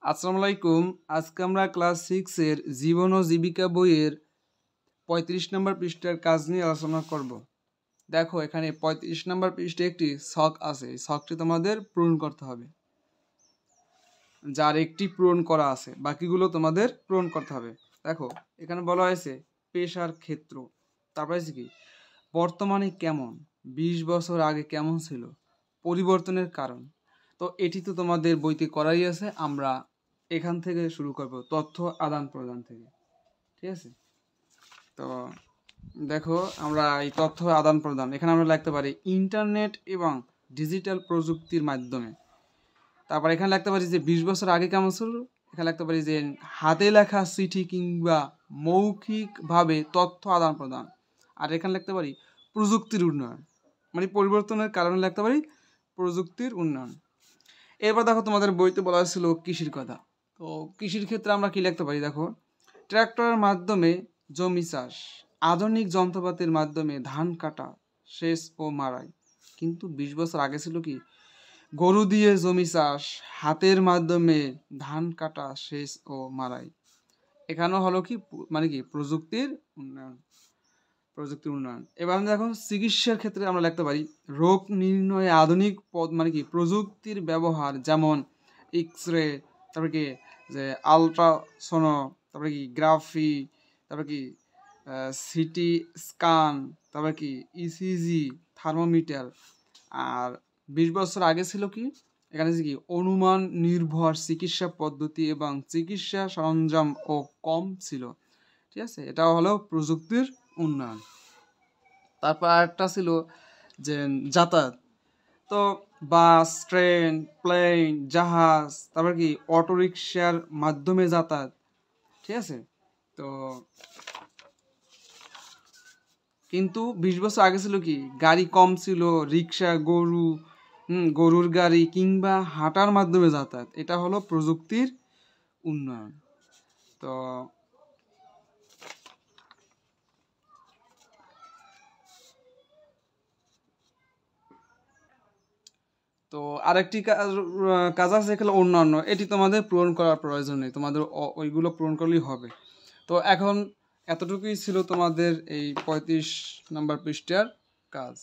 আসসালামু আলাইকুম। আজকে আমরা ক্লাস 6 এর জীবন ও জীবিকা বইয়ের ৩৫ নম্বর পৃষ্ঠার কাজ নিয়ে আলোচনা করব। দেখো এখানে ৩৫ নম্বর পৃষ্ঠায় একটি ছক আছে। এই ছকটি তোমাদের পূরণ করতে হবে। যার একটি পূরণ করা আছে, বাকিগুলো তোমাদের পূরণ করতে হবে। দেখো এখানে বলা হয়েছে পেশার ক্ষেত্র, তারপরে আছে কি বর্তমানে কেমন, ২০ বছর আগে কেমন ছিল, পরিবর্তনের কারণ। তো এটি তো তোমাদের বইতে করাই আছে। আমরা এখান থেকে শুরু করব, তথ্য আদান প্রদান থেকে। ঠিক আছে? তো দেখো আমরা এই তথ্য আদান প্রদান এখানে আমরা লিখতে পারি ইন্টারনেট এবং ডিজিটাল প্রযুক্তির মাধ্যমে। তারপর এখানে লিখতে পারি যে ২০ বছর আগে কেমন ছিল। এখানে লিখতে পারি যে হাতে লেখা চিঠি কিংবা মৌখিকভাবে তথ্য আদান প্রদান। আর এখানে লিখতে পারি প্রযুক্তির উন্নয়ন, মানে পরিবর্তনের কারণে লিখতে পারি প্রযুক্তির উন্নয়ন। এরপর দেখো তোমাদের বইতে বলা হয়েছিল কৃষির কথা। তো কৃষির ক্ষেত্রে আমরা কি লিখতে পারি, দেখো ট্র্যাক্টরের মাধ্যমে জমি চাষ, আধুনিক যন্ত্রপাতির মাধ্যমে ধান কাটা, সেচ ও মাড়াই। কিন্তু ২০ বছর আগে ছিল কি গরু দিয়ে জমি চাষ, হাতের মাধ্যমে ধান কাটা, সেচ ও মাড়াই। এখানেও হলো কি মানে কি প্রযুক্তির উন্নয়ন, প্রযুক্তির উন্নয়ন। এবার দেখো চিকিৎসার ক্ষেত্রে আমরা লিখতে পারি রোগ নির্ণয়ে আধুনিক মানে কি প্রযুক্তির ব্যবহার, যেমন এক্স রে, তারপরে কি যে আলট্রাসোনো, তারপরে কি গ্রাফি, তারপরে কি সিটি স্ক্যান, তারপরে কি ইসিজি, থার্মোমিটার। আর ২০ বছর আগে ছিল কি এখানে কি অনুমান নির্ভর চিকিৎসা পদ্ধতি এবং চিকিৎসা সরঞ্জাম ও কম ছিল। ঠিক আছে, এটাও হলো প্রযুক্তির উন্নয়ন। তারপর আরেকটা ছিল যে যাতায়াত। তো বাস, ট্রেন, প্লেন, জাহাজ, তারপর কি অটোরিকশার মাধ্যমে যাতায়াত। ঠিক আছে, তো কিন্তু ২০ বছর আগে ছিল কি গাড়ি কম ছিল, রিক্সা, গরুর গাড়ি কিংবা হাঁটার মাধ্যমে যাতায়াত। এটা হলো প্রযুক্তির উন্নয়ন। তো তো আরেকটি কাজ আছে এখানে অন্যান্য, এটি তোমাদের পূরণ করার প্রয়োজন নেই, তোমাদের ওইগুলো পূরণ করলেই হবে। তো এখন এতটুকুই ছিল তোমাদের এই ৩৫ নম্বর পৃষ্ঠার কাজ।